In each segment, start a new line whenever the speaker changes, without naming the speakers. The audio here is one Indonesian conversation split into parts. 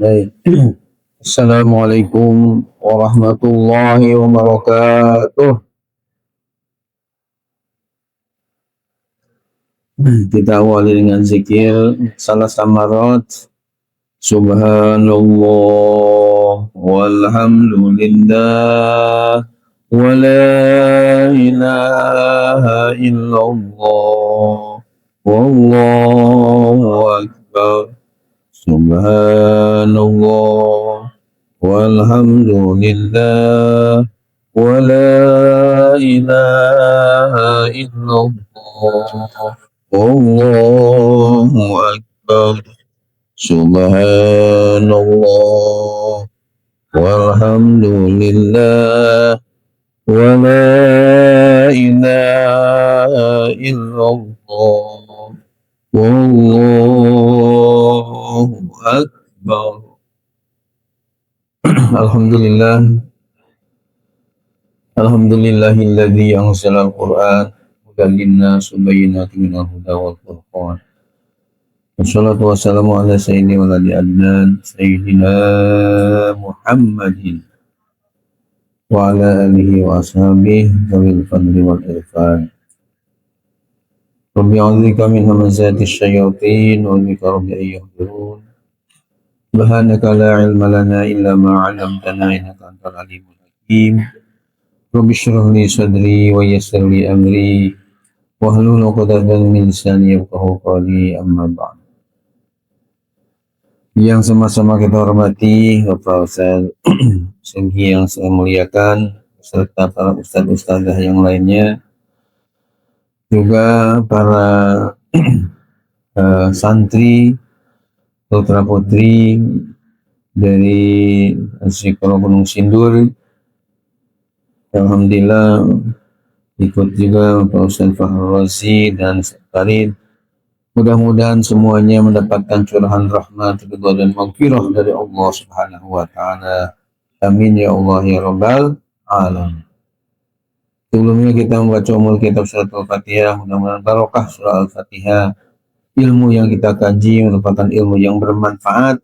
Baik. Assalamualaikum warahmatullahi wabarakatuh. Kita awali dengan zikir salah samarat. Subhanallah walhamdulillah wa la ilaha illallah wallahu akbar. Subhanallah walhamdulillah wa la ilaha illallah wallahu akbar. Subhanallah walhamdulillah wa la ilaha illallah wallahu akbar. Alhamdulillah. Alhamdulillahilladzi anzala al-Qur'an hudan linnas wa bayyinatin minal huda wal furqan. Wassalatu wassalamu ala sayyidina waladi adnan sayyidina Muhammadin wa ala alihi wa ashabihi wal fadli wal irfan. Rabbi a'udzubika min hamazati syayatin wa bika rabbi ayyuhdurun. Subhanaka la ilma lana illa ma 'allamtana innaka antal alimul hakim. Rabbi shrah li sadri wa yassir li amri wahlul 'uqdatam min lisani yafqahu qawli, amma ba'd. Yang sama-sama kita hormati Bapak Ustaz Senggi yang saya muliakan, serta para ustaz-ustazah yang lainnya, juga para santri putra putri dari Sekolah Gunung Sindur. Alhamdulillah ikut juga Pak Ustaz Fahru Razi dan Farid. Mudah-mudahan semuanya mendapatkan curahan rahmat, ridha dan maghfirah dari Allah Subhanahu wa taala. Amin ya Allah ya rabbal alamin. Sebelumnya kita membaca umul kitab surat Al-Fatihah, mudah-mudahan barokah surah Al-Fatihah. Ilmu yang kita kaji merupakan ilmu yang bermanfaat,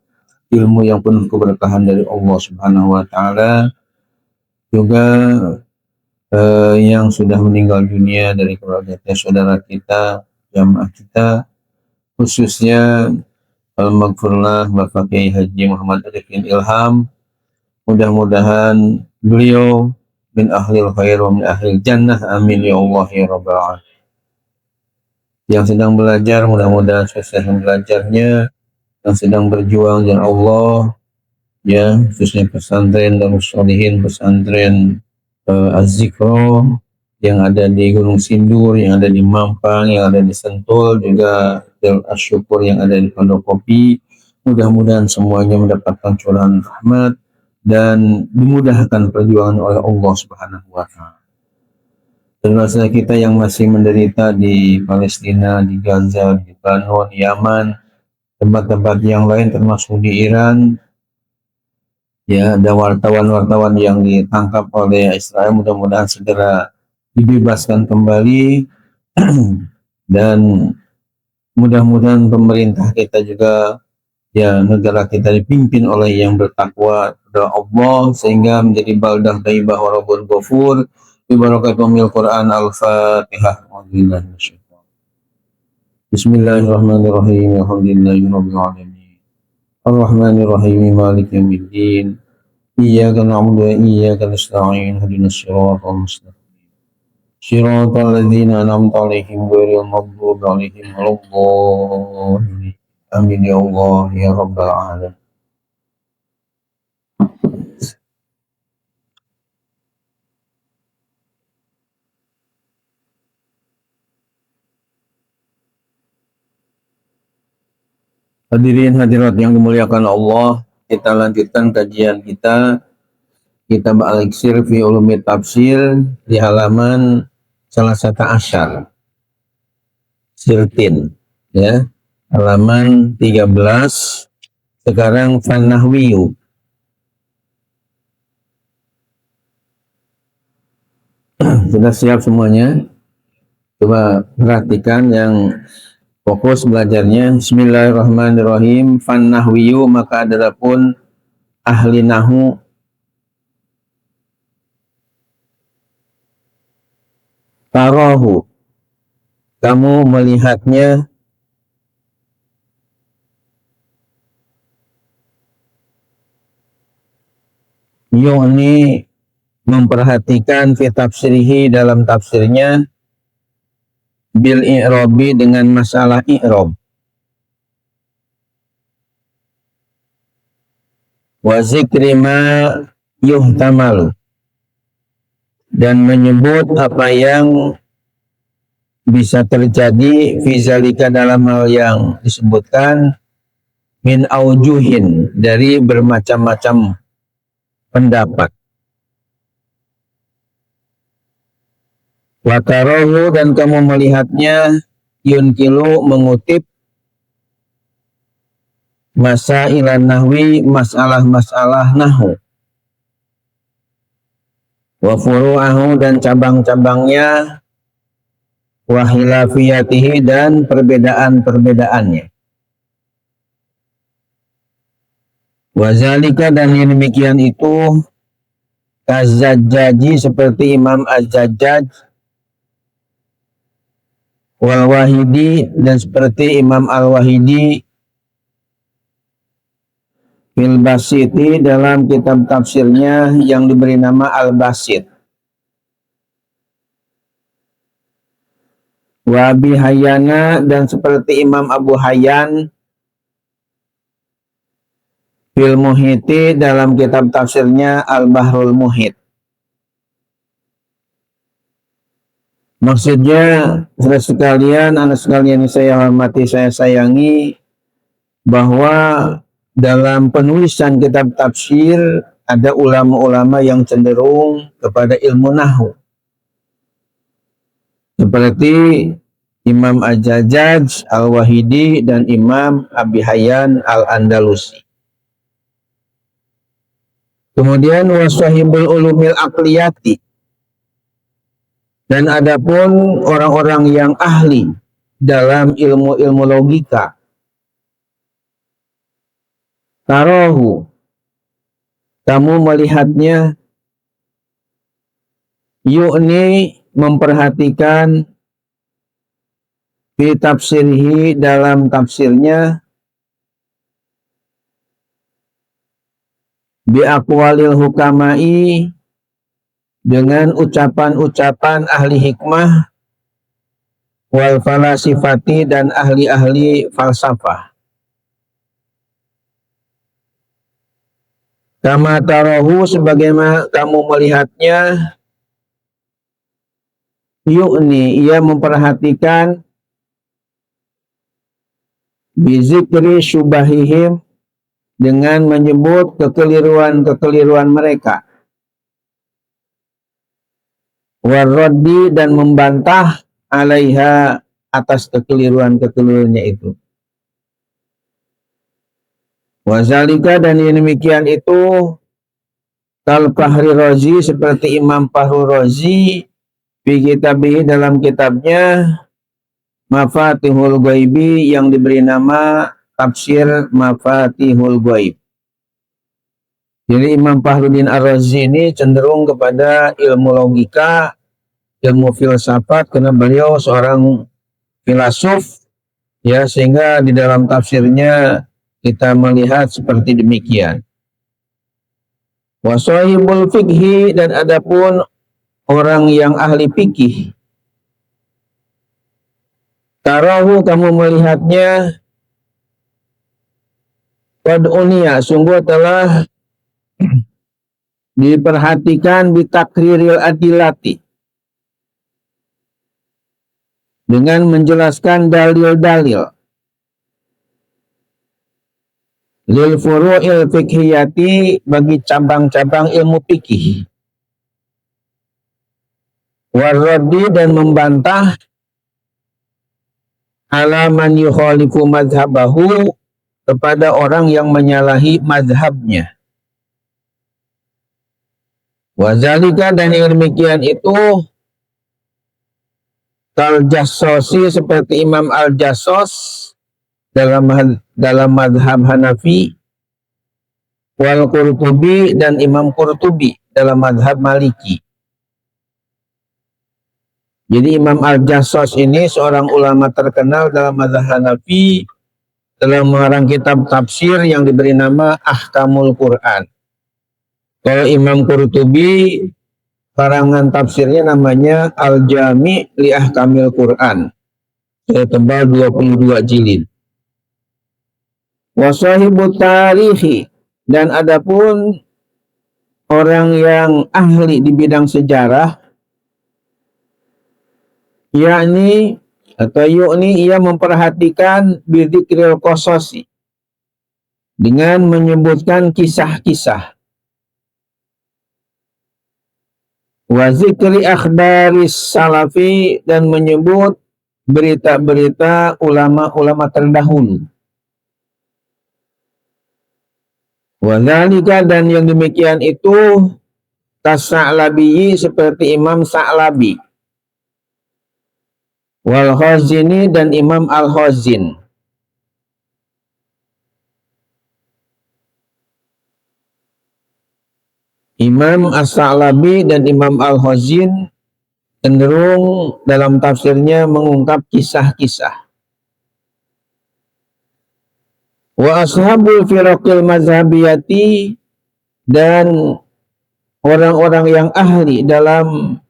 ilmu yang penuh keberkahan dari Allah Subhanahu wa taala. Juga yang sudah meninggal dunia dari keluarga kita, saudara kita, jamaah kita, khususnya Al-Maghfurlah Bapak Kiai Haji Muhammad Arifin Ilham. Mudah-mudahan beliau min ahlil khair wa min ahlil jannah, amin ya Allah ya rabbal alamin. Yang sedang belajar mudah-mudahan sukses belajarnya, yang sedang berjuang dengan Allah, ya, khususnya pesantren Darus Sholihin, pesantren Az-Zikro yang ada di Gunung Sindur, yang ada di Mampang, yang ada di Sentul, juga Darul Asyukur yang ada di Pondok Kopi. Mudah-mudahan semuanya mendapatkan curahan rahmat dan dimudahkan perjuangan oleh Allah Subhanahu wa taala. Dan masalah kita yang masih menderita di Palestina, di Gaza, di Lebanon, Yaman, tempat-tempat yang lain termasuk di Iran, ya, ada wartawan-wartawan yang ditangkap oleh Israel, mudah-mudahan segera dibebaskan kembali. Dan mudah-mudahan pemerintah kita juga, ya, negara kita dipimpin oleh yang bertakwa kepada Allah sehingga menjadi baldah thayyibah wa rabbul ghafur. Bi barakatil Quran. Al-Fatihah. Bismillahirrahmanirrahim. Alhamdulillahirabbil alamin. Ar-Rahmanir Rahim. Maliki yaumiddin. Iyyaka na'budu wa iyyaka nasta'in. Ihdinas siratal mustaqim. Shiratal ladzina an'amta 'alaihim ghairil maghdubi 'alaihim waladdallin. Amin ya Allah ya rabbal alamin. Hadirin hadirat yang dimuliakan Allah, kita lanjutkan kajian kita Kitab Al-Iksir fi Ulumi Tafsir di halaman salah satu asyar Sirtin, ya, halaman 13. Sekarang Fanahwiyu. Sudah siap semuanya? Coba perhatikan yang Fokus belajarnya. Bismillahirrahmanirrahim. Fannahwiyu, maka adapun ahli nahu tarahu, kamu melihatnya yu'ni, memperhatikan fi tafsirihi, dalam tafsirnya, bil i'robi, dengan masalah i'rob, wa zikri ma yuhtamalu, dan menyebut apa yang bisa terjadi fizalika, dalam hal yang disebutkan, min aujuhin, dari bermacam-macam pendapat. Watarohu, dan kamu melihatnya, yunkilu, mengutip, masailan nahwi, masalah-masalah nahu, wa furu'ahu, dan cabang-cabangnya, wa khilafiyatihi, dan perbedaan-perbedaannya. Wazalika, dan yang demikian itu, kazajjaji, seperti Imam Az-Zajjaj, wal Wahidi, dan seperti Imam Al-Wahidi, fil Basiti, dalam kitab tafsirnya yang diberi nama Al-Basit, wa Abi Hayyana, dan seperti Imam Abu Hayyan, fil Muhiti, dalam kitab tafsirnya Al-Bahrul Muhit. Maksudnya, saudara sekalian, anak sekalian yang saya hormati, saya sayangi, bahwa dalam penulisan kitab tafsir ada ulama-ulama yang cenderung kepada ilmu nahwu, seperti Imam Az-Zajjaj, Al-Wahidi, dan Imam Abi Hayyan Al-Andalusi. Kemudian wasahibul ulumil aqliyati, dan adapun orang-orang yang ahli dalam ilmu-ilmu logika, tarahu, kamu melihatnya, yu'ni, memperhatikan, fi tafsirhi, dalam tafsirnya, bi aqwalil hukamai, dengan ucapan-ucapan ahli hikmah, wal falasifati, dan ahli-ahli falsafah. Kama tarahu, sebagaimana kamu melihatnya, yu'ni, ia memperhatikan, bizikri syubahihim, dengan menyebut kekeliruan-kekeliruan mereka, warraddi, dan membantah, alaiha, atas kekeliruan-kekeliruannya itu. Wazalika, dan yang demikian itu, kal Fahri Razi, seperti Imam Fahru Razi, fi kitabih, dalam kitabnya Mafatihul Ghaibi, yang diberi nama tafsir Mafatihul Ghaib. Jadi Imam Fahruddin Ar-Razi ini cenderung kepada ilmu logika, ilmu filsafat, karena beliau seorang filsuf, ya, sehingga di dalam tafsirnya kita melihat seperti demikian. Wasahibul fikhi, dan adapun orang yang ahli fikih, tarahu, kamu melihatnya, qad unia, sungguh telah diperhatikan, bitakriril adilati, dengan menjelaskan dalil-dalil, lil furu'il fikhiyati, bagi cabang-cabang ilmu fikih, warraddi, dan membantah, ala man yukhalifu madhabahu, kepada orang yang menyalahi madhabnya. Wazalika, dan yang demikian itu, Al-Jassosi seperti Imam Al-Jassos dalam madhab Hanafi, wal Qurtubi dan Imam Qurtubi dalam madhab Maliki. Jadi Imam Al-Jassos ini seorang ulama terkenal dalam madhab Hanafi dalam mengarang kitab tafsir yang diberi nama Ahkamul Quran. Kalau Imam Qurtubi, karangan tafsirnya namanya Al-Jami' li Ahkamil Quran. Tebal 22 jilid. Wasahibut tarihi, dan adapun orang yang ahli di bidang sejarah, yakni atau yukni ia memperhatikan bidzikril qasasi, dengan menyebutkan kisah-kisah, wa zikri akhbaris salafi, dan menyebut berita-berita ulama-ulama terdahulu. Wa dzalika, dan yang demikian itu kas-Sa'labi, seperti Imam Sa'labi, wal Khazini, dan Imam Al-Khazin. Imam As-Sa'labi dan Imam Al-Khazin cenderung dalam tafsirnya mengungkap kisah-kisah. Wa ashabul firaqil mazhabiyati, dan orang-orang yang ahli dalam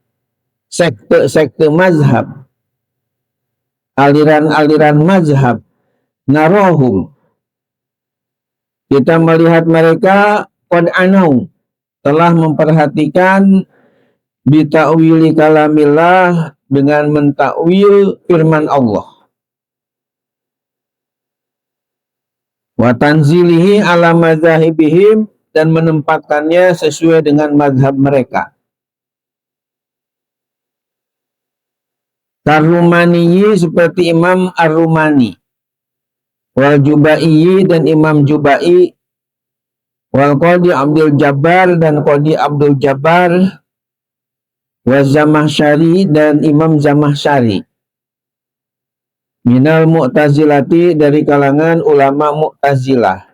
sekte-sekte mazhab, aliran-aliran mazhab, narohum, kita melihat mereka qad anau, telah memperhatikan bita'wili kalamillah, dengan mentakwil firman Allah, wa tanzilihi ala madzahibihim, dan menempatkannya sesuai dengan mazhab mereka. Ar-Rumani, seperti Imam Ar-Rumani, wal Jubai, dan Imam Jubai, wal Qadi Abdul Jabbar, dan Qadi Abdul Jabbar, wa Zamahsyari, dan Imam Zamahsyari, minal Mu'tazilati, dari kalangan ulama Mu'tazilah,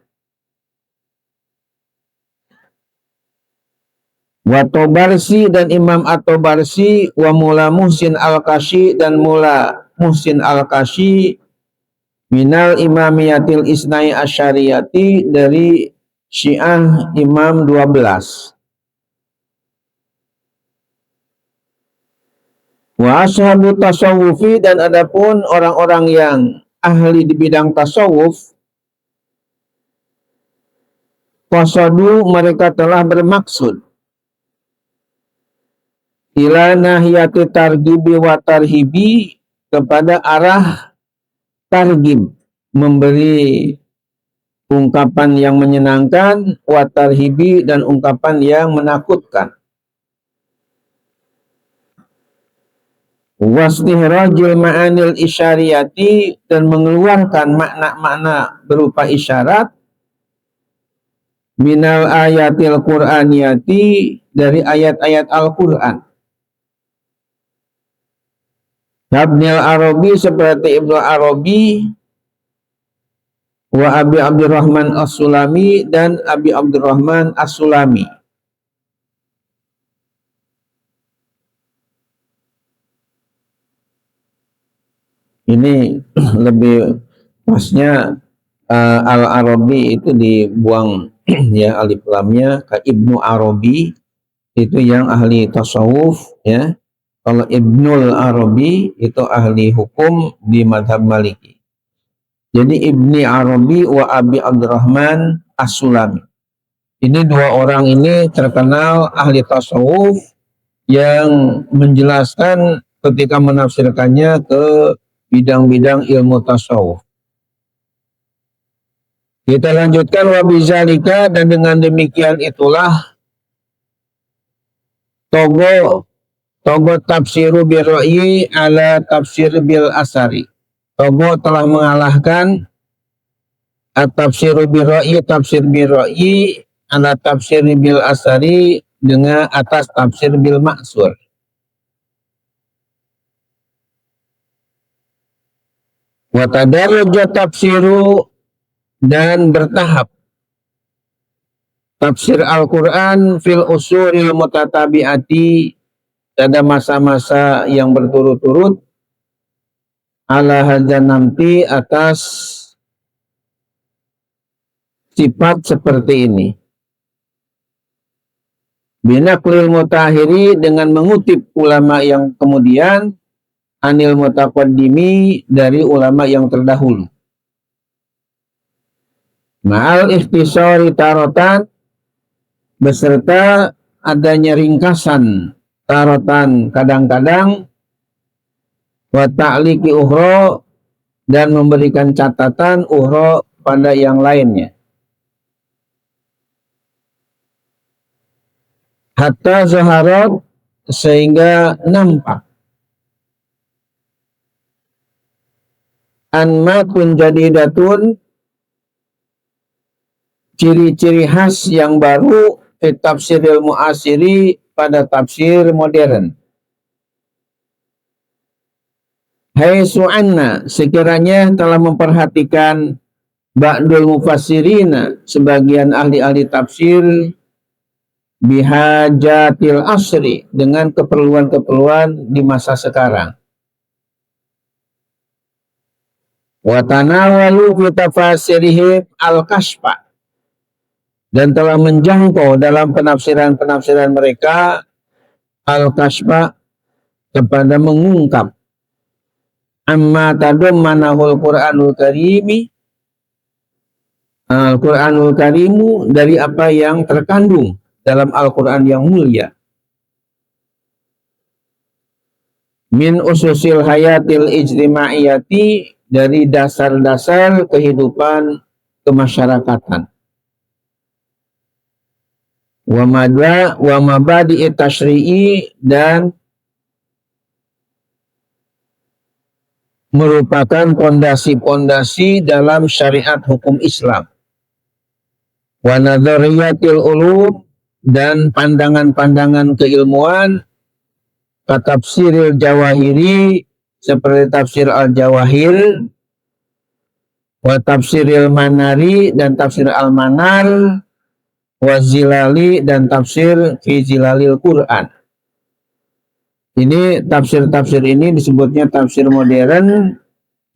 wa Tobarsi, dan Imam At-Tobarsi, wa Mula Muhsin Al-Kashi, dan Mula Muhsin Al-Kashi, minal Imamiyatil Isnai Asyariyati, dari Syiah Imam 12. Wa ashabu tasawufi, dan adapun orang-orang yang ahli di bidang tasawuf, qasadu, mereka telah bermaksud, ila nahiyati targibi wa tarhibi, kepada arah targib, memberi ungkapan yang menyenangkan, wa tarhibi, dan ungkapan yang menakutkan. Wastihrajul ma'anil isyariyati, dan mengeluarkan makna-makna berupa isyarat, minal ayatil qur'aniyati, dari ayat-ayat Al-Quran. Ibnul Arabi, seperti Ibnu Arabi, wa Abi Abdurrahman As-Sulami, dan Abi Abdurrahman As-Sulami. Ini lebih pasnya Al-Arabi itu dibuang ya alif lamnya ke Ibnu Arabi, itu yang ahli tasawuf ya. Kalau Ibnul Arabi itu ahli hukum di madhab Maliki. Jadi Ibni Arabi wa Abi Abdurrahman As-Sulami. Ini dua orang ini terkenal ahli tasawuf yang menjelaskan ketika menafsirkannya ke bidang-bidang ilmu tasawuf. Kita lanjutkan, wa bizalika, dan dengan demikian itulah togo tafsiru bil ra'yi ala tafsir bil asari. Togo telah mengalahkan at-tafsiru bil ra'yi, tafsir bil ra'yi, ala tafsir bil asari, dengan atas tafsir bil maksur. Wa tadarraja tafsiru, dan bertahap tafsir Al-Quran fil usuril mutatabi'ati pada masa-masa yang berturut-turut ala hadan namti atas sifat seperti ini. Binaklil mutahiri, dengan mengutip ulama yang kemudian, anil mutaqaddimi, dari ulama yang terdahulu. Ma'al ikhtisari tarotan, beserta adanya ringkasan tarotan kadang-kadang, wa ta'liqi uhro, dan memberikan catatan uhro pada yang lainnya. Hatta zaharat, sehingga nampak anmatun jadidatun, ciri-ciri khas yang baru tafsiril mu'asiri, pada tafsir modern. Haitsu anna, sekiranya telah memperhatikan ba'dul mufassirina, sebagian ahli-ahli tafsir, bihajatil asri, dengan keperluan-keperluan di masa sekarang. Wa tanawalu fi tafasirihim al-kashfa, dan telah menjangkau dalam penafsiran-penafsiran mereka al-kashfa, kepada mengungkap amma tadammanahul Qur'anul Karimi, Al-Quranul Karimu, dari apa yang terkandung dalam Al-Quran yang mulia. Min ususil hayatil ijtimaiyati, dari dasar-dasar kehidupan kemasyarakatan. Wa mabadi'i tashri'i, dan merupakan pondasi-pondasi dalam syariat hukum Islam. Wa nadhariyatil ulum, dan pandangan-pandangan keilmuan, katafsiril jawahiri, seperti tafsir al-jawahir, wa tafsiril manari, dan tafsir al-manar, wa zilali, dan tafsir fi zilalil Quran. Ini tafsir-tafsir ini disebutnya tafsir modern,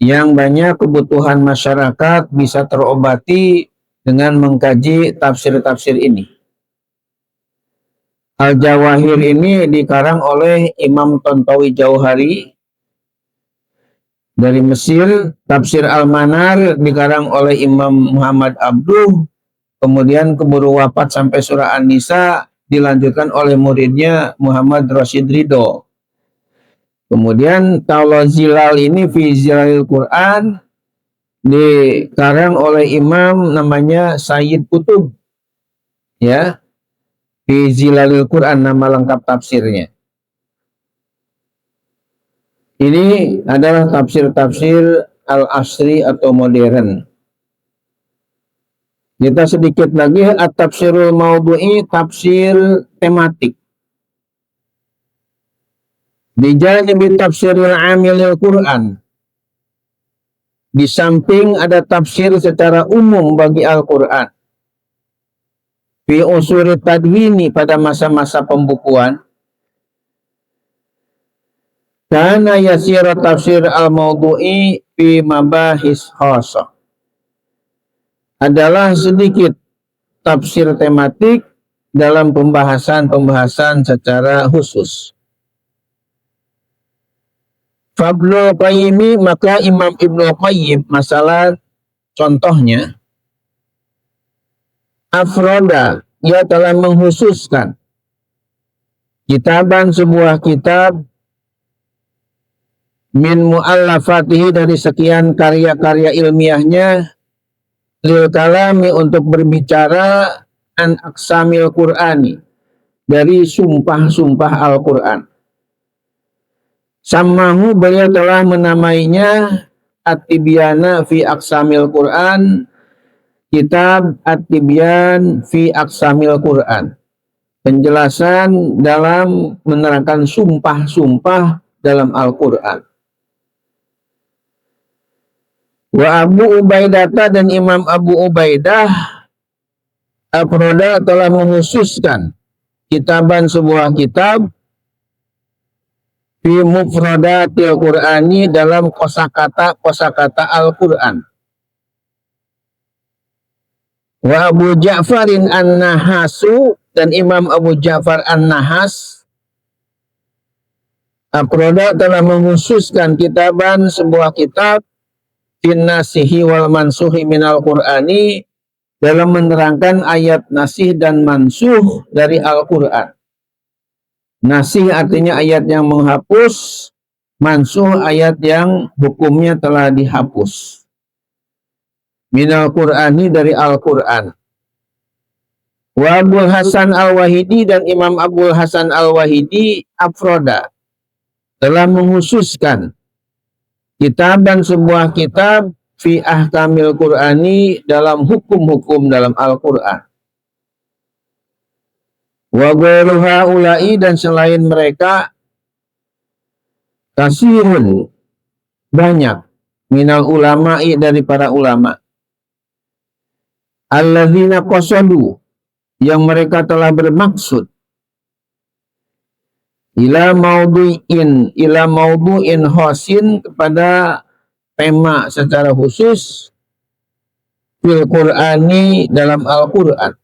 yang banyak kebutuhan masyarakat bisa terobati dengan mengkaji tafsir-tafsir ini. Al-Jawahir ini dikarang oleh Imam Tontawi Jauhari dari Mesir. Tafsir Al-Manar dikarang oleh Imam Muhammad Abduh, kemudian keburu wafat sampai surah An-Nisa, dilanjutkan oleh muridnya Muhammad Rashid Ridho. Kemudian kalau Zilal ini fi Zilalil Quran, dikarang oleh imam namanya Sayyid Qutub, ya, fi Zilalil Quran, nama lengkap tafsirnya. Ini adalah tafsir-tafsir al-asri atau modern. Kita sedikit lagi at-tafsirul maudhu'i, tafsir tematik. Bijanibi tafsiril amilil Quran, di samping ada tafsir secara umum bagi Al-Quran. Fi usuri tadwini, pada masa-masa pembukuan. Kana yasira tafsir al-maudhu'i fi mabahis khasah, adalah sedikit tafsir tematik dalam pembahasan-pembahasan secara khusus. Fablu Qayyimi, maka Imam Ibnu Qayyim, masalah contohnya, afroda, ia telah menghususkan kitaban, sebuah kitab, min mu'allafatihi, dari sekian karya-karya ilmiahnya, lil kalami, untuk berbicara, an aksamil Qur'ani, dari sumpah-sumpah Al-Quran. Samahu, beliau telah menamainya At-Tibyana fi Aksamil Quran, kitab At-Tibyan fi Aksamil Quran, penjelasan dalam menerangkan sumpah-sumpah dalam Al-Quran. Wa Abu Ubaidah dan Imam Abu Ubaidah afroda telah menghususkan kitaban sebuah kitab fi mufradatil Qur'ani dalam kosakata Al-Qur'an. Wa Abu Ja'farin An-Nahasu dan Imam Abu Ja'far An-Nahas afroda telah menghususkan kitaban sebuah kitab fin nasihi wal mansuhi minal Qur'ani dalam menerangkan ayat nasih dan mansuh dari Al-Qur'an. Nasih artinya ayat yang menghapus, mansuh ayat yang hukumnya telah dihapus. Minal Qur'ani dari Al-Qur'an. Wa Abul Hasan Al-Wahidi dan Imam Abul Hasan Al-Wahidi afroda telah menghususkan kitaban sebuah kitab fi ahkamil Qur'ani dalam hukum-hukum dalam Al-Qur'an. Wa ghairu haula'i dan selain mereka kasirun banyak minal ulama'i dari para ulama alladzina qasadu yang mereka telah bermaksud ila maudu'in khosin kepada tema secara khusus fil Qur'ani dalam Al-Qur'an.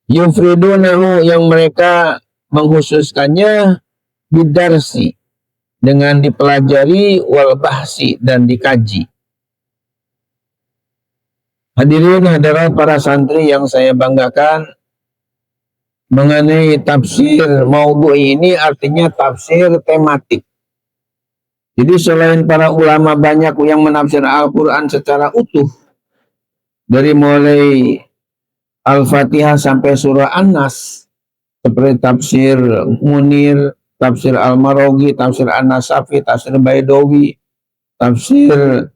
Yufridunahu yang mereka menghususkannya bidarsi dengan dipelajari wal bahsi dan dikaji. Hadirin hadirat para santri yang saya banggakan, mengenai tafsir maudhu' ini artinya tafsir tematik. Jadi selain para ulama banyak yang menafsir Al-Quran secara utuh, dari mulai Al-Fatihah sampai surah An-Nas, seperti tafsir Munir, tafsir Al-Maroghi, tafsir An-Nasafi, tafsir Baidawi, tafsir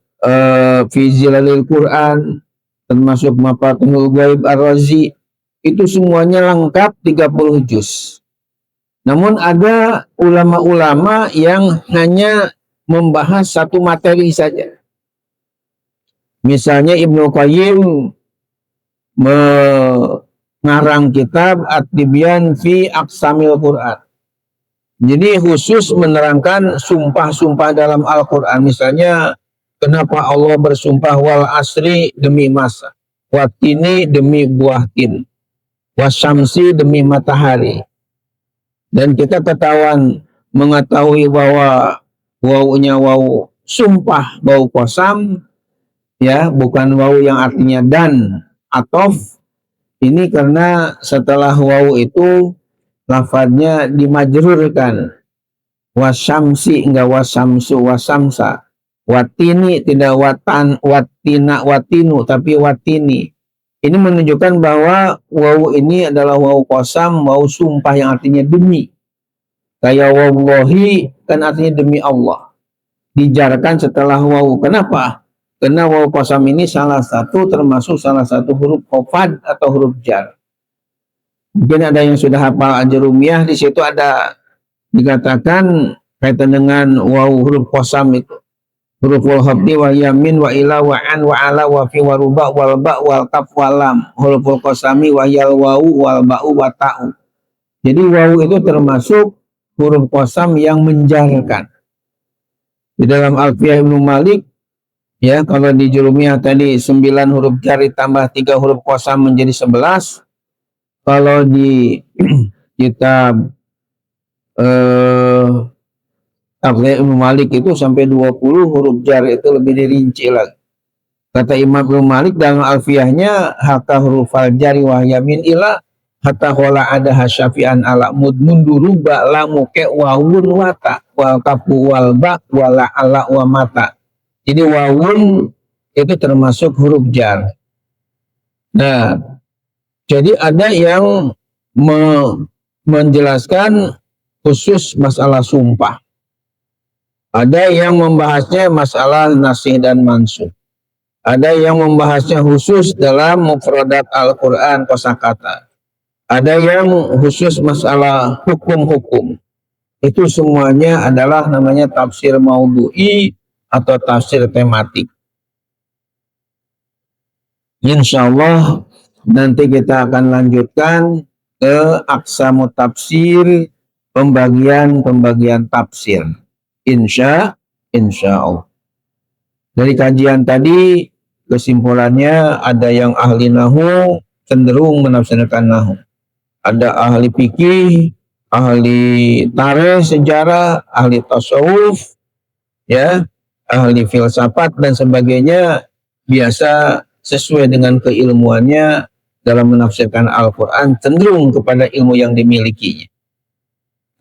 Fi Zilalil Quran, termasuk Mafatihul Ghaib Ar-Razi, itu semuanya lengkap 30 juz. Namun ada ulama-ulama yang hanya membahas satu materi saja. Misalnya Ibnu Qayyim mengarang kitab At-Tibyan fi Aqsamil Quran. Jadi khusus menerangkan sumpah-sumpah dalam Al-Quran. Misalnya, kenapa Allah bersumpah wal asri demi masa, watini demi buah tin, wasyamsi demi matahari. Dan kita mengetahui bahwa wawunya wawu sumpah, wawu qasam, ya, bukan wawu yang artinya dan atof. Ini karena setelah wawu itu lafadznya dimajrurkan. Wasyamsi enggak wasamsu wasamsa. Watini tidak watina watinu tapi watini. Ini menunjukkan bahwa wawu ini adalah wawu qasam, wawu sumpah yang artinya demi. Kayak wallahi kan artinya demi Allah. Dijarkan setelah wawu. Kenapa? Karena wawu qasam ini termasuk salah satu huruf khafad atau huruf jar. Mungkin ada yang sudah hafal Ajrumiyah, di situ ada dikatakan kaitan dengan wawu huruf qasam itu. Huruf wal khafdi wa yamin wa ila wa an wa ala wa fi wa ruba wal ba wal kaf wal lam. Huruf qasami wa yal wawu wal ba'u wa ta'u. Jadi wawu itu termasuk huruf qasam yang menjarkan. Di dalam Alfiyah Ibnu Malik, ya, kalau di Jurumiyah tadi 9 huruf jar ditambah 3 huruf qasam menjadi 11. Kalau di kitab Alfiyah Ibnu Malik itu sampai 20 huruf jar, itu lebih dirinci lagi. Kata Imam Ibnu Malik dalam Alfiyahnya, hatta huruf al jari wa yamin ila hatta wala ada hasyafi'an ala mudmunduru ba lamu ke wawun wata wal kapu wal ba wala ala wa mata. Jadi wawun itu termasuk huruf jar. Nah, jadi ada yang menjelaskan khusus masalah sumpah. Ada yang membahasnya masalah nasih dan mansuh. Ada yang membahasnya khusus dalam mufradat Al-Quran kosakata. Ada yang khusus masalah hukum-hukum. Itu semuanya adalah namanya tafsir maudhu'i atau tafsir tematik. Insya Allah nanti kita akan lanjutkan ke aqsamu tafsir, pembagian tafsir. Insya Allah. Dari kajian tadi kesimpulannya ada yang ahli nahu cenderung menafsirkan nahu. Ada ahli fikih, ahli tarikh, sejarah, ahli tasawuf, ya, ahli filsafat dan sebagainya, biasa sesuai dengan keilmuannya dalam menafsirkan Al-Quran cenderung kepada ilmu yang dimilikinya.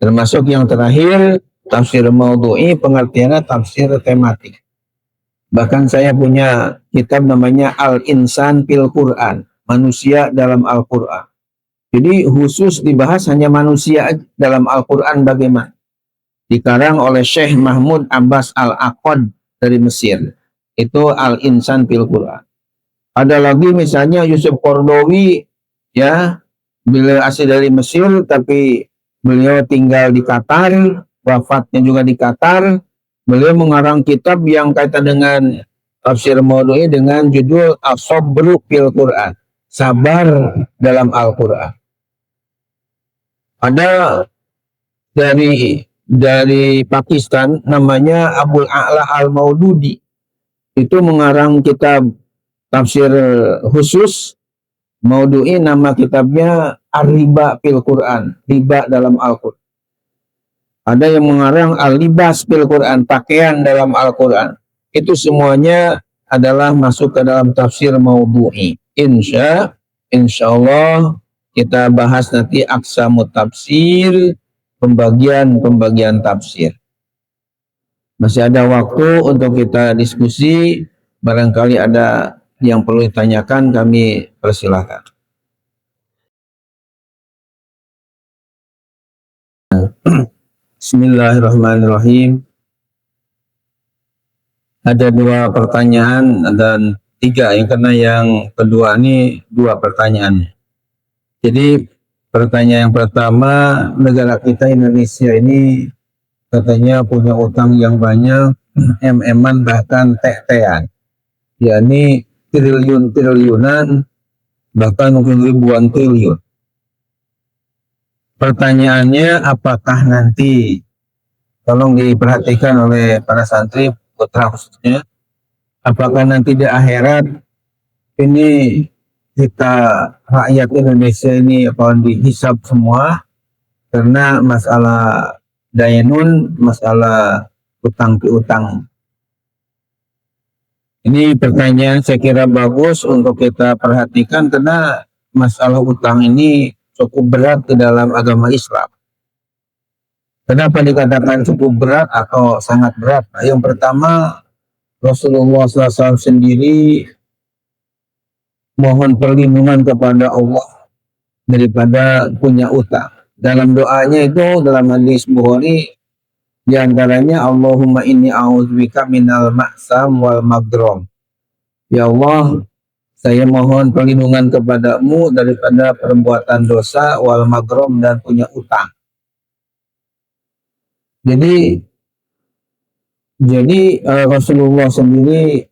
Termasuk yang terakhir, tafsir maudhu'i, pengertiannya tafsir tematik. Bahkan saya punya kitab namanya Al-Insan fil Quran, manusia dalam Al-Quran. Jadi khusus dibahas hanya manusia dalam Al-Quran bagaimana. Dikarang oleh Syekh Mahmud Abbas Al-Aqad dari Mesir. Itu Al-Insan fil Quran. Ada lagi misalnya Yusuf Qaradawi, ya, beliau asli dari Mesir tapi beliau tinggal di Qatar, wafatnya juga di Qatar. Beliau mengarang kitab yang kaitan dengan tafsir maudhu'i dengan judul As-Sabru fil Quran, sabar dalam Al-Quran. Ada dari Pakistan namanya Abul A'la Al-Maududi, itu mengarang kitab tafsir khusus maudhu'i, nama kitabnya Ar-Riba fil Quran, riba dalam Al-Quran. Ada yang mengarang Al-Libas fil Quran, pakaian dalam Al-Quran. Itu semuanya adalah masuk ke dalam tafsir maudhu'i. Insya Allah kita bahas nanti aqsamut tafsir, pembagian tafsir. Masih ada waktu untuk kita diskusi. Barangkali ada yang perlu ditanyakan, kami persilahkan. Bismillahirrahmanirrahim. Ada 2 pertanyaan dan 3, yang karena yang kedua ini 2 pertanyaan. Jadi pertanyaan yang pertama, negara kita Indonesia ini katanya punya utang yang banyak, MM-an bahkan TT-an, yakni triliunan, bahkan mungkin ribuan triliun. Pertanyaannya, apakah nanti, tolong diperhatikan oleh para santri, putra khususnya, apakah nanti di akhirat ini kita rakyat Indonesia ini akan dihisab semua karena masalah dayanun, masalah utang piutang. Ini pertanyaan saya kira bagus untuk kita perhatikan karena masalah utang ini cukup berat di dalam agama Islam. Kenapa dikatakan cukup berat atau sangat berat? Nah, yang pertama, Rasulullah SAW sendiri mohon perlindungan kepada Allah daripada punya utang. Dalam doanya itu, dalam hadis Bukhari, diantaranya Allahumma inni a'udzubika minal ma'sam wal magdrom. Ya Allah, saya mohon perlindungan kepadamu daripada perbuatan dosa wal magdrom dan punya utang. Jadi Rasulullah sendiri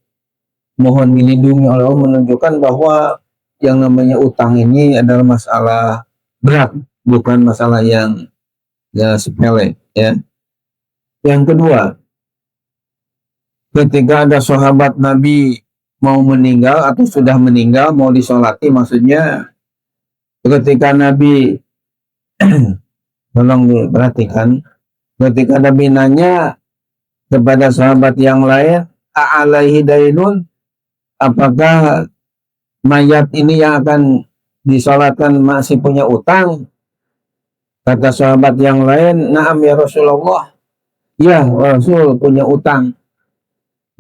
mohon dilindungi oleh Allah, menunjukkan bahwa yang namanya utang ini adalah masalah berat, bukan masalah yang sepele, ya. Yang kedua, ketika ada sahabat Nabi mau meninggal atau sudah meninggal, mau disolati, maksudnya ketika Nabi tolong diperhatikan, ketika Nabi nanya kepada sahabat yang lain, a'alaihi dainun, apakah mayat ini yang akan disolatkan masih punya utang? Kata sahabat yang lain, na'am ya Rasulullah, ya Rasul punya utang.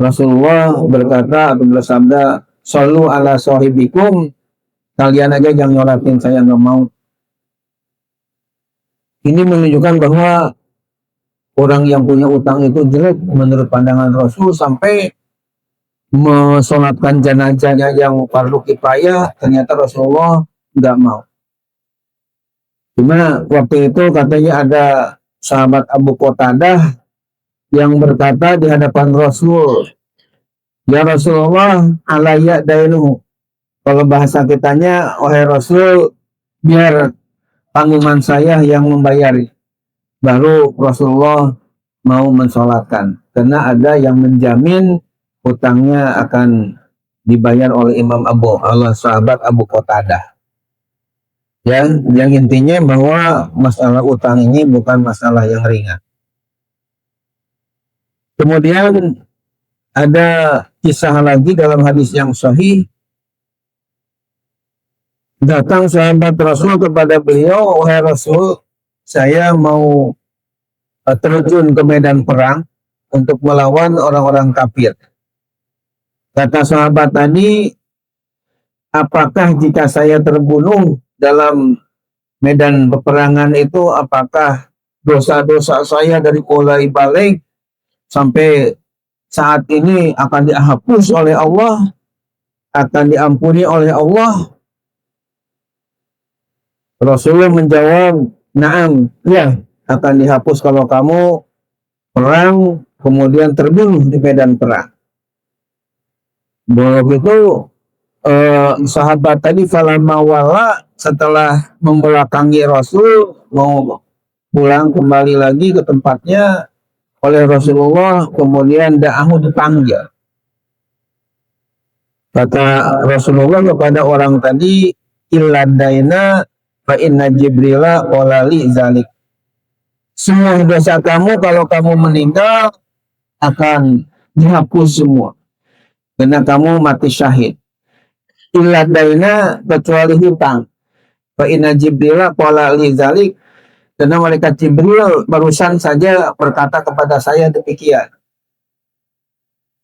Rasulullah berkata atau bersabda, sallu ala sahibikum, kalian aja yang nyolatin, saya nggak mau. Ini menunjukkan bahwa orang yang punya utang itu jelek menurut pandangan Rasul, sampai mensolatkan jenazahnya yang fardu kifayah, ternyata Rasulullah nggak mau. Cuma waktu itu katanya ada sahabat Abu Qatadah yang berkata di hadapan Rasul, "Ya Rasulullah, alayya dainu." Kalau bahasa kitanya, wahai Rasul, biar tanggungan saya yang membayar. Baru Rasulullah mau mensolatkan. Karena ada yang menjamin hutangnya akan dibayar oleh Imam Abu Allah sahabat Abu Qatadah. Yang intinya bahwa masalah utang ini bukan masalah yang ringan. Kemudian ada kisah lagi dalam hadis yang sahih. Datang sahabat Rasul kepada beliau, wahai Rasul, saya mau terjun ke medan perang untuk melawan orang-orang kafir. Kata sahabat tadi, apakah jika saya terbunuh dalam medan peperangan itu, apakah dosa-dosa saya dari mulai balik sampai saat ini akan dihapus oleh Allah, akan diampuni oleh Allah? Rasulullah menjawab, "Na'am, ya, akan dihapus kalau kamu perang kemudian terbunuh di medan perang." Begitu sahabat tadi falamma wala, setelah membelakangi Rasul mau pulang kembali lagi ke tempatnya oleh Rasulullah, kemudian da'ahu dipanggil. Kata Rasulullah kepada orang tadi, illadaina fa inna jibrila qolali zalik. Semua dosa kamu kalau kamu meninggal akan dihapus semua karena kamu mati syahid. Illadaina, kecuali hutang. Fa inna jibrila qolali zalik, karena malaikat Jibril barusan saja berkata kepada saya demikian.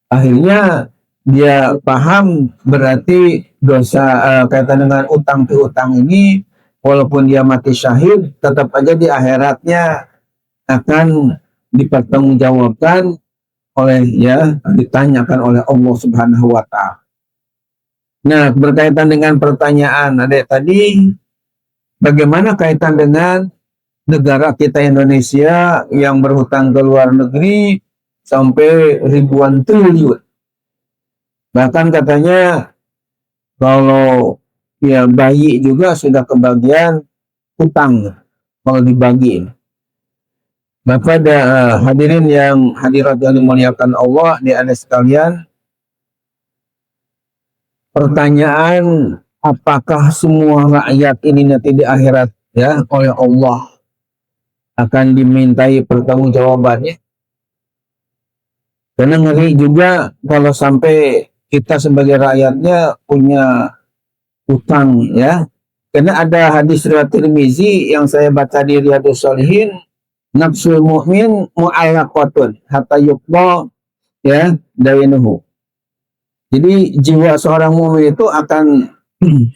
Akhirnya dia paham berarti dosa kaitan dengan utang piutang ini, walaupun dia mati syahid, tetap aja di akhiratnya akan dipertanggungjawabkan oleh ditanyakan oleh Allah Subhanahu wa Ta'ala. Nah, berkaitan dengan pertanyaan adik tadi, bagaimana kaitan dengan negara kita Indonesia yang berhutang ke luar negeri sampai ribuan triliun. Bahkan katanya kalau bayi juga sudah kebagian hutang kalau dibagi. Bapak hadirin yang hadirat yang dimuliakan Allah di atas sekalian, pertanyaan apakah semua rakyat ini nanti di akhirat oleh Allah akan dimintai pertanggungjawabannya? Karena ngeri juga kalau sampai kita sebagai rakyatnya punya utang Karena ada hadis riwayat Tirmizi yang saya baca di Riyadhus Shalihin, nafsul mu'min mu'allaqatun hatta yuqda dainuhu. Jadi jiwa seorang mukmin itu akan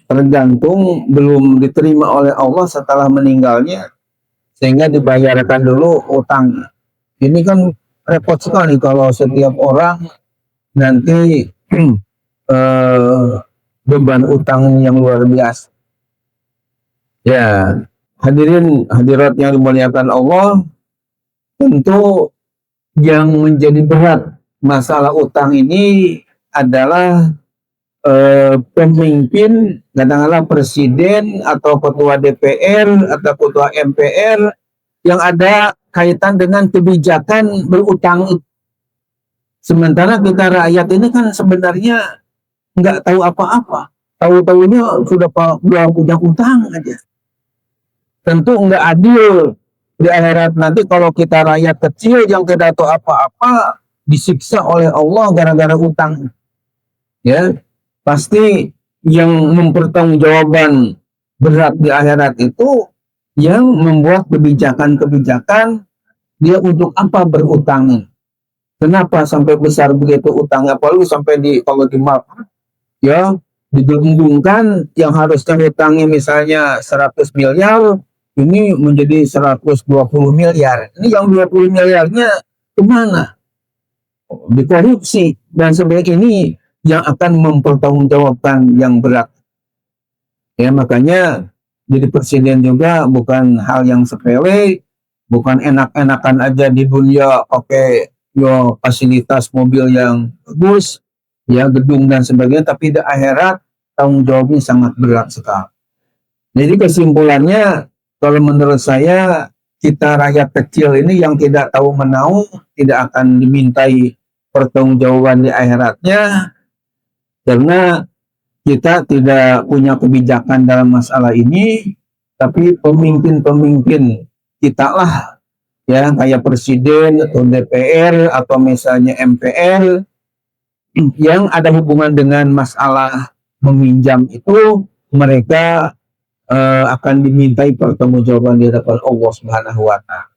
tergantung, belum diterima oleh Allah setelah meninggalnya, sehingga dibayarkan dulu utang. Ini kan repot sekali kalau setiap orang nanti beban utang yang luar biasa. Hadirin hadirat yang dimuliakan Allah, tentu yang menjadi berat masalah utang ini adalah pemimpin, katakanlah presiden atau ketua DPR atau ketua MPR yang ada kaitan dengan kebijakan berutang. Sementara kita rakyat ini kan sebenarnya nggak tahu apa-apa, tahu-tahunya sudah punya utang aja. Tentu nggak adil di akhirat nanti kalau kita rakyat kecil yang tidak tahu apa-apa disiksa oleh Allah gara-gara utang. Pasti yang mempertanggungjawabkan berat di akhirat itu yang membuat kebijakan-kebijakan dia untuk apa berutang. Kenapa sampai besar begitu utangnya, apalagi sampai kalau di map digelembungkan yang harusnya utangnya misalnya 100 miliar ini menjadi 120 miliar. Ini yang 20 miliarnya kemana? Dikorupsi. Dan sebenarnya ini yang akan mempertanggungjawabkan yang berat. Makanya jadi presiden juga bukan hal yang sepele, bukan enak-enakan aja di dunia pakai fasilitas mobil yang bagus, ya gedung dan sebagainya, tapi di akhirat tanggung jawabnya sangat berat sekali. Jadi kesimpulannya, kalau menurut saya, kita rakyat kecil ini yang tidak tahu menahu tidak akan dimintai pertanggungjawaban di akhiratnya, karena kita tidak punya kebijakan dalam masalah ini, tapi pemimpin-pemimpin kita lah, ya kayak presiden atau DPR atau misalnya MPR yang ada hubungan dengan masalah meminjam itu, mereka akan dimintai pertanggungjawaban di hadapan Allah Subhanahu wa taala.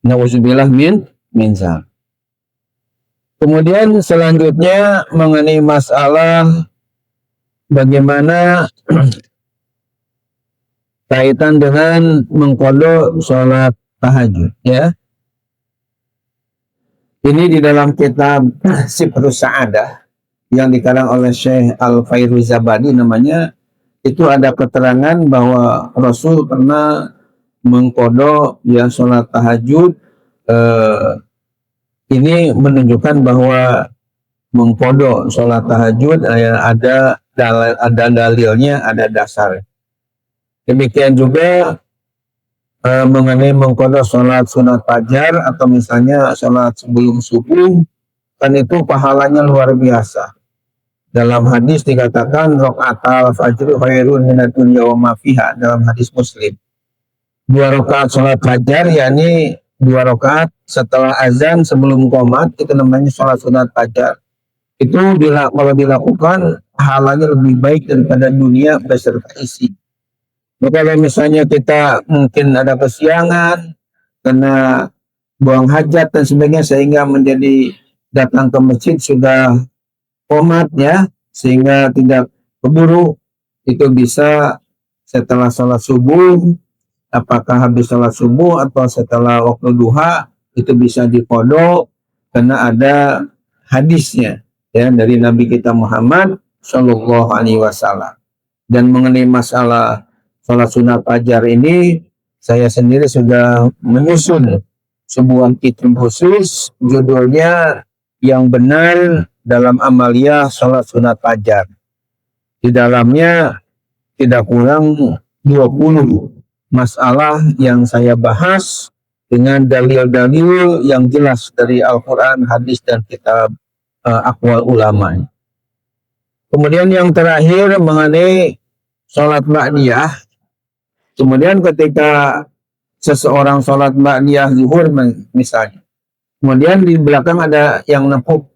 Nauzubillah min zalik. Kemudian selanjutnya mengenai masalah bagaimana kaitan dengan mengqadha salat tahajud, ya. Ini di dalam kitab Sifrus Sa'adah yang dikarang oleh Syekh Al-Fairuzabadi namanya, itu ada keterangan bahwa Rasul pernah mengqadha ya salat tahajud. Ini menunjukkan bahwa mengqadha salat tahajud ada dalilnya, ada dasar. Demikian juga mengenai mengqadha salat sunat fajar atau misalnya salat sebelum subuh, kan itu pahalanya luar biasa. Dalam hadis dikatakan raqatal fajr khairun minad dunya wa ma fiha, dalam hadis Muslim. 2 rakaat salat fajar, yakni 2 rakaat setelah azan sebelum qomat, itu namanya salat sunat fajar. Itu kalau dilakukan pahalanya lebih baik daripada dunia beserta isi. Maka kalau misalnya kita mungkin ada kesiangan karena buang hajat dan sebagainya, sehingga menjadi datang ke masjid sudah qomat, ya, sehingga tidak keburu, itu bisa setelah salat subuh, apakah habis salat subuh atau setelah waktu duha, itu bisa diqadha karena ada hadisnya, ya, dari Nabi kita Muhammad Shallallahu Alaihi Wasallam. Dan mengenai masalah salat sunat fajar ini, saya sendiri sudah menyusun sebuah kitab khusus, judulnya Yang Benar dalam Amaliyah Salat Sunat Fajar. Di dalamnya tidak kurang 20 masalah yang saya bahas dengan dalil-dalil yang jelas dari Al-Quran, hadis, dan kitab aqwal ulama. Kemudian yang terakhir mengenai salat ba'diyah. Kemudian ketika seseorang salat ba'diyah zuhur misalnya, kemudian di belakang ada yang nepuk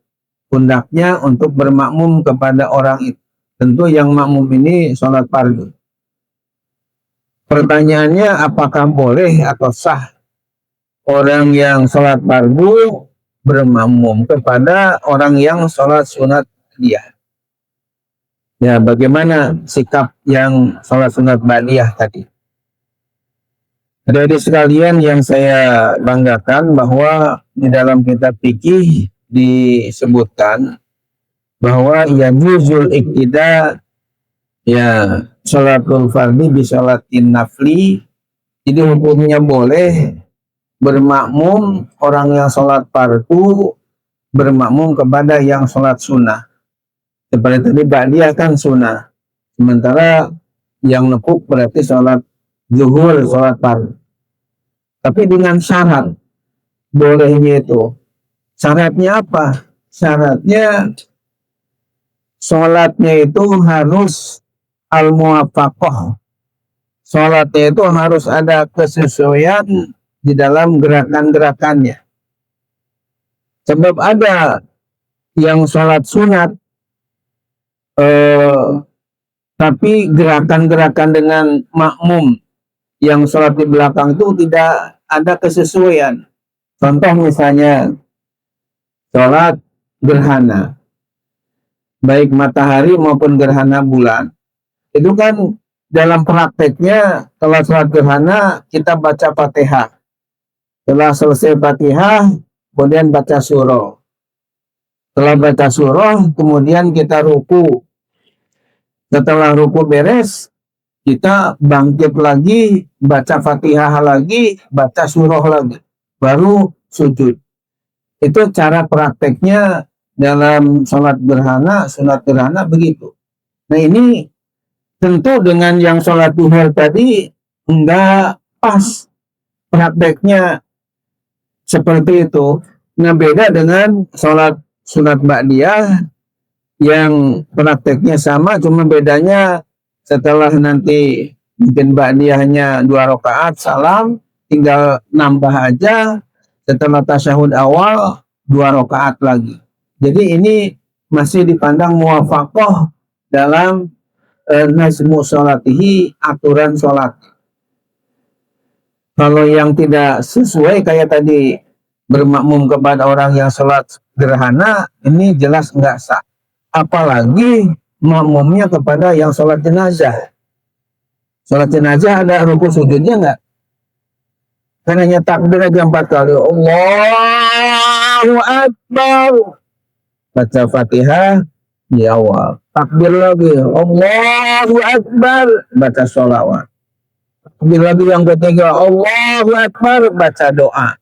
pundaknya untuk bermakmum kepada orang itu. Tentu yang makmum ini sholat fardu. Pertanyaannya, apakah boleh atau sah orang yang sholat fardu bermakmum kepada orang yang sholat sunat ba'diyah? Ya, bagaimana sikap yang sholat sunat ba'diyah tadi? Adik-adik sekalian yang saya banggakan, bahwa di dalam kitab fikih disebutkan bahwa ya juzul iktida, ya sholatul fardi bisolatin nafli. Jadi hukumnya boleh bermakmum orang yang sholat fardu bermakmum kepada yang sholat sunnah. Seperti tadi ba'diyah kan sunnah, sementara yang nepuk berarti sholat zuhur, sholat fardu. Tapi dengan syarat bolehnya itu. Syaratnya apa? Syaratnya sholatnya itu harus al-muwafaqah. Sholatnya itu harus ada kesesuaian di dalam gerakan-gerakannya. Sebab ada yang sholat sunat, tapi gerakan-gerakan dengan makmum yang sholat di belakang itu tidak ada kesesuaian. Contoh misalnya sholat gerhana, baik matahari maupun gerhana bulan, itu kan dalam prakteknya kalau sholat gerhana kita baca Fatihah, setelah selesai Fatihah kemudian baca surah, setelah baca surah kemudian kita ruku, setelah ruku beres kita bangkit lagi, baca Fatihah lagi, baca surah lagi, baru sujud. Itu cara prakteknya dalam sholat gerhana, sunat gerhana begitu. Nah ini tentu dengan yang sholat duhur tadi enggak pas prakteknya seperti itu. Nah beda dengan sholat sunat ba'diyah yang prakteknya sama, cuma bedanya setelah nanti bikin ba'diyahnya 2 rakaat salam, tinggal nambah aja setelah tasyahud awal 2 rakaat lagi. Jadi ini masih dipandang muwafaqah dalam nazmu sholatihi, aturan sholat. Kalau yang tidak sesuai kayak tadi bermakmum kepada orang yang sholat gerhana, ini jelas nggak sah. Apalagi makmumnya kepada yang sholat jenazah. Sholat jenazah ada rukun sujudnya nggak? Kan hanya takbir aja 4 kali. Allahu Akbar. Baca Fatihah di awal. Takbir lagi. Allahu Akbar. Baca sholawat. Takbir lagi yang ketiga. Allahu Akbar. Baca doa.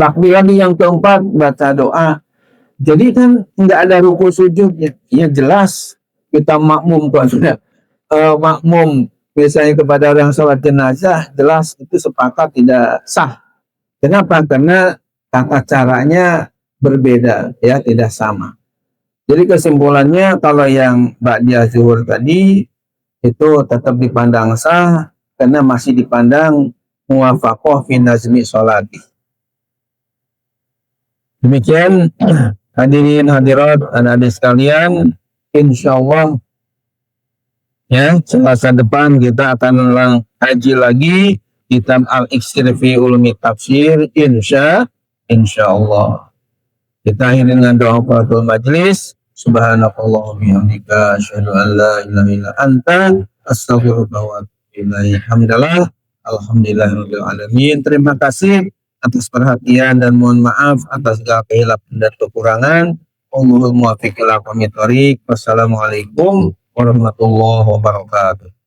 Takbir lagi yang keempat. Baca doa. Jadi kan nggak ada ruku sujudnya. Ya jelas kita makmum kok sudah makmum misalnya kepada orang sholat jenazah, jelas itu sepakat tidak sah. Kenapa? Karena tata caranya berbeda, ya tidak sama. Jadi kesimpulannya kalau yang ba'diyah zuhur tadi itu tetap dipandang sah karena masih dipandang muwafaqah fi nazmi sholati. Demikian hadirin hadirat adik-adik sekalian, insyaallah ya Selasa depan kita akan haji lagi kitab Al-Iksir fi Ulumi Tafsir insyaallah. Kita akhiri dengan doa qiratul majlis. Subhanakallah bihamdika asyhadu an la ilaha illa anta astaghfiruka wa atubu ilaik. Alhamdulillahirabbil alamin. Terima kasih atas perhatian dan mohon maaf atas segala kehilapan dan kekurangan. Allahumma muwaffiq ila aqwamit thoriq. Wassalamualaikum warahmatullahi wabarakatuh.